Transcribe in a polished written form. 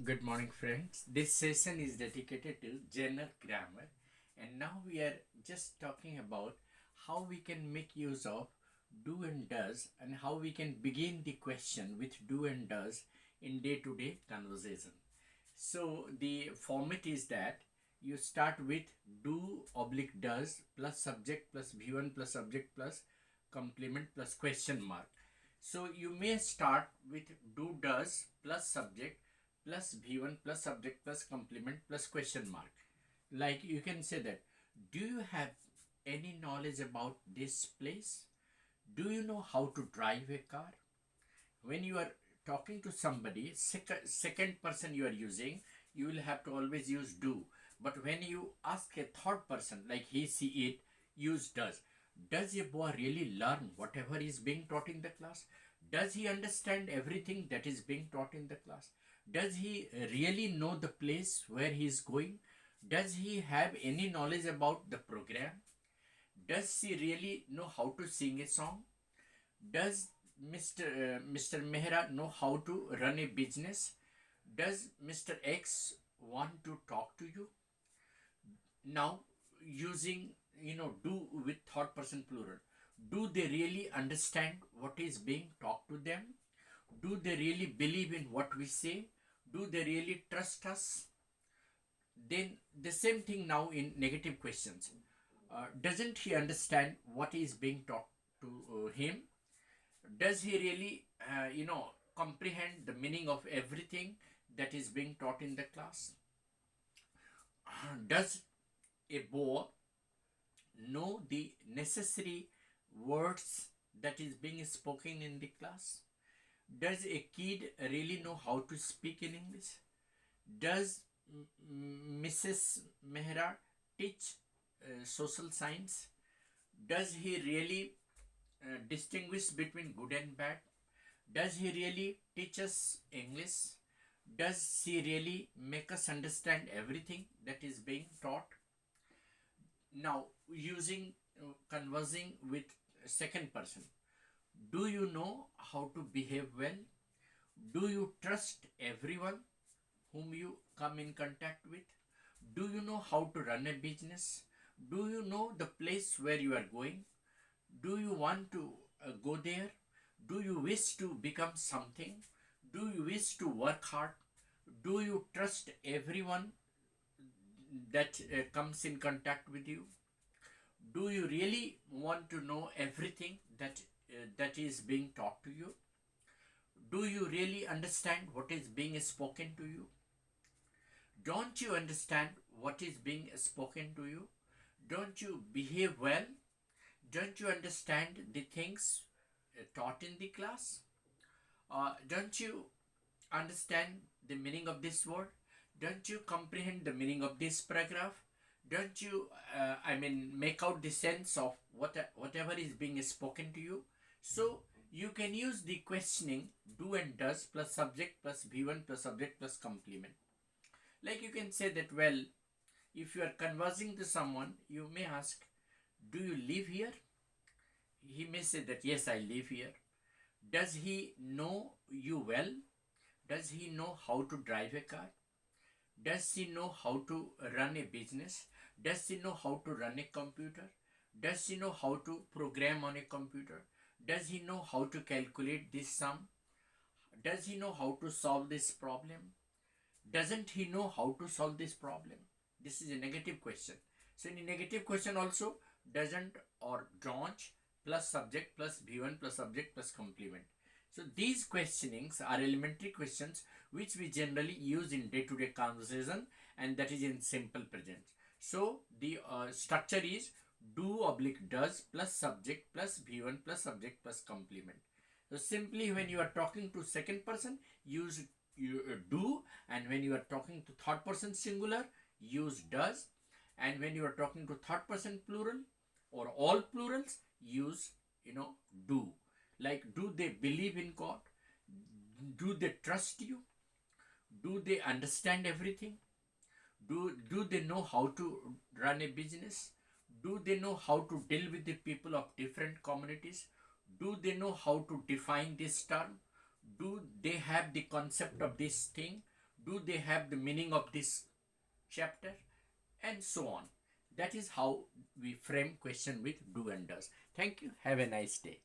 Good morning, friends. This session is dedicated to general grammar, and now we are just talking about how we can make use of do and does and how we can begin the question with do and does in day to day conversation. So, the format is that you start with do oblique does plus subject plus V1 plus subject plus complement plus question mark. So you may start with do does plus subject plus V1 plus subject plus complement plus question mark. Like you can say that, do you have any knowledge about this place? Do you know how to drive a car? When you are talking to somebody, second person you are using, you will have to always use do. But when you ask a third person, like he, see, it, use does. Does a boy really learn whatever is being taught in the class? Does he understand everything that is being taught in the class? Does he really know the place where he is going? Does he have any knowledge about the program? Does he really know how to sing a song? Does Mr. Mehra know how to run a business? Does Mr. X want to talk to you? Now, using do with third person plural, do they really understand what is being talked to them? Do they really believe in what we say? Do they really trust us? Then the same thing now in negative questions. Doesn't he understand what is being taught to him? Does he really comprehend the meaning of everything that is being taught in the class? Does a boy know the necessary words that is being spoken in the class? Does a kid really know how to speak in English? Does Mrs. Mehra teach social science? Does he really distinguish between good and bad? Does he really teach us English? Does he really make us understand everything that is being taught? Now, using conversing with second person, do you know how to behave well? Do you trust everyone whom you come in contact with? Do you know how to run a business? Do you know the place where you are going? Do you want to go there? Do you wish to become something? Do you wish to work hard? Do you trust everyone that comes in contact with you? Do you really want to know everything that is being taught to you? Do you really understand what is being spoken to you? Don't you understand what is being spoken to you? Don't you behave well? Don't you understand the things taught in the class? Don't you understand the meaning of this word? Don't you comprehend the meaning of this paragraph? Don't you, make out the sense of whatever is being spoken to you? So you can use the questioning do and does plus subject plus V1 plus subject plus complement. Like you can say that, well, if you are conversing to someone, you may ask, do you live here? He may say that, yes, I live here. Does he know you well? Does he know how to drive a car? Does he know how to run a business? Does he know how to run a computer? Does he know how to program on a computer? Does he know how to calculate this sum? Does he know how to solve this problem? Doesn't he know how to solve this problem? This is a negative question. So in a negative question also, doesn't or don't plus subject plus V1 plus subject plus complement. So these questionings are elementary questions which we generally use in day-to-day conversation, and that is in simple present. So the structure is do oblique does plus subject plus V1 plus subject plus complement. So simply when you are talking to second person, use do, and when you are talking to third person singular, use does, and when you are talking to third person plural or all plurals, use do. Like, do they believe in God? Do they trust you? Do they understand everything? Do they know how to run a business? Do they know how to deal with the people of different communities? Do they know how to define this term? Do they have the concept of this thing? Do they have the meaning of this chapter? And so on. That is how we frame question with do and does. Thank you. Have a nice day.